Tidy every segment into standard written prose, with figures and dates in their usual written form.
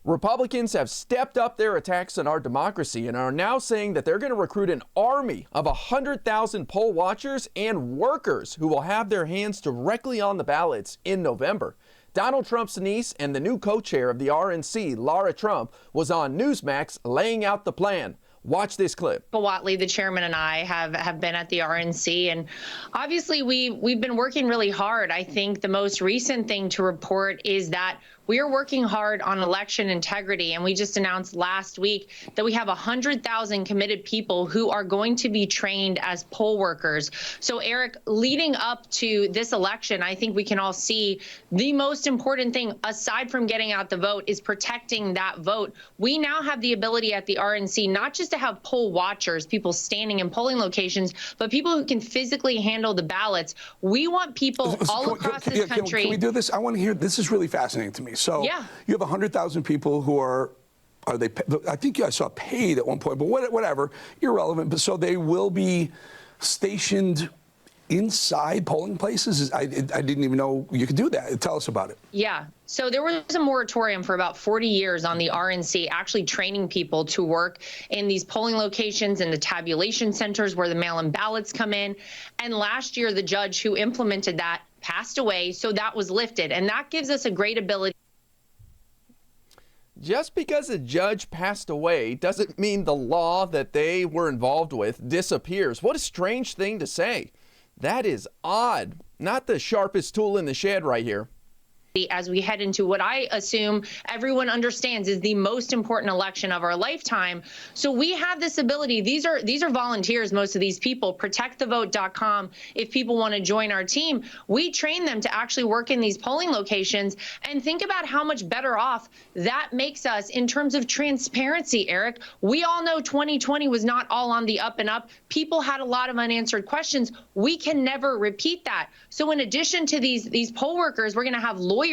Republicans have stepped up their attacks on our democracy and are now saying that they're going to recruit an army of 100,000 poll watchers and workers who will have their hands directly on the ballots in November. Donald Trump's niece and the new co-chair of the RNC, Lara Trump, was on Newsmax laying out the plan. Watch this clip. Watley, the chairman, and I have been at the RNC, and obviously we've been working really hard. I think the most recent thing to report is that we are working hard on election integrity, and we just announced last week that we have 100,000 committed people who are going to be trained as poll workers. So, Eric, leading up to this election, I think we can all see the most important thing, aside from getting out the vote, is protecting that vote. We now have the ability at the RNC not just to have poll watchers, people standing in polling locations, but people who can physically handle the ballots. We want people all across this country. Can we do this? I want to hear. This is really fascinating to me. So yeah. You have 100,000 people who are they? I think I saw paid at one point, but whatever, irrelevant. But so they will be stationed inside polling places. I didn't even know you could do that. Tell us about it. Yeah. So there was a moratorium for about 40 years on the RNC actually training people to work in these polling locations and the tabulation centers where the mail-in ballots come in. And last year, the judge who implemented that passed away, so that was lifted. And that gives us a great ability. Just because a judge passed away doesn't mean the law that they were involved with disappears. What a strange thing to say. That is odd. Not the sharpest tool in the shed right here. As we head into what I assume everyone understands is the most important election of our lifetime. So we have this ability. These are volunteers, most of these people. ProtectTheVote.com. If people want to join our team, we train them to actually work in these polling locations. And think about how much better off that makes us in terms of transparency, Eric. We all know 2020 was not all on the up and up. People had a lot of unanswered questions. We can never repeat that. So in addition to these poll workers, we're going to have lawyers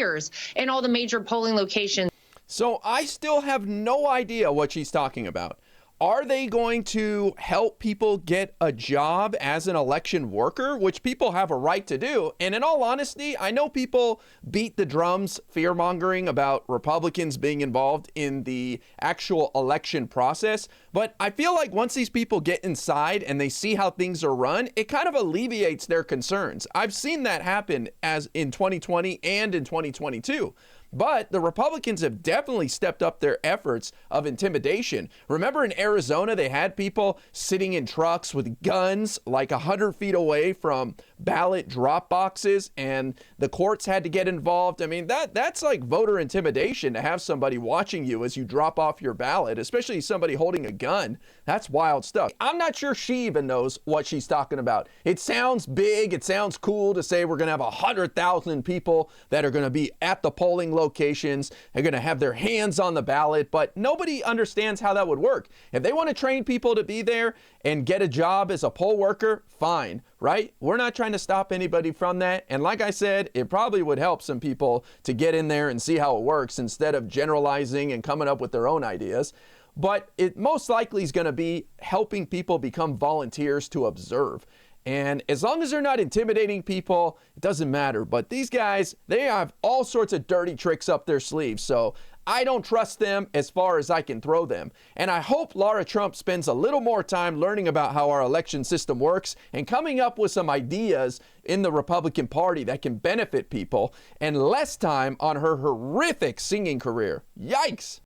in all the major polling locations. So I still have no idea what she's talking about. Are they going to help people get a job as an election worker, which people have a right to do? And in all honesty, I know people beat the drums fear-mongering about Republicans being involved in the actual election process. But I feel like once these people get inside and they see how things are run, it kind of alleviates their concerns. I've seen that happen as in 2020 and in 2022. But the Republicans have definitely stepped up their efforts of intimidation. Remember in Arizona, they had people sitting in trucks with guns like 100 feet away from ballot drop boxes, and the courts had to get involved. I mean, that's like voter intimidation, to have somebody watching you as you drop off your ballot, especially somebody holding a gun. That's wild stuff. I'm not sure she even knows what she's talking about. It sounds big. It sounds cool to say we're going to have 100,000 people that are going to be at the polling locations. They're going to have their hands on the ballot, but nobody understands how that would work. If they want to train people to be there and get a job as a poll worker, fine, right? We're not trying to stop anybody from that. And like I said, it probably would help some people to get in there and see how it works instead of generalizing and coming up with their own ideas. But it most likely is going to be helping people become volunteers to observe. And as long as they're not intimidating people, it doesn't matter. But these guys, they have all sorts of dirty tricks up their sleeves. So I don't trust them as far as I can throw them. And I hope Lara Trump spends a little more time learning about how our election system works and coming up with some ideas in the Republican Party that can benefit people, and less time on her horrific singing career. Yikes!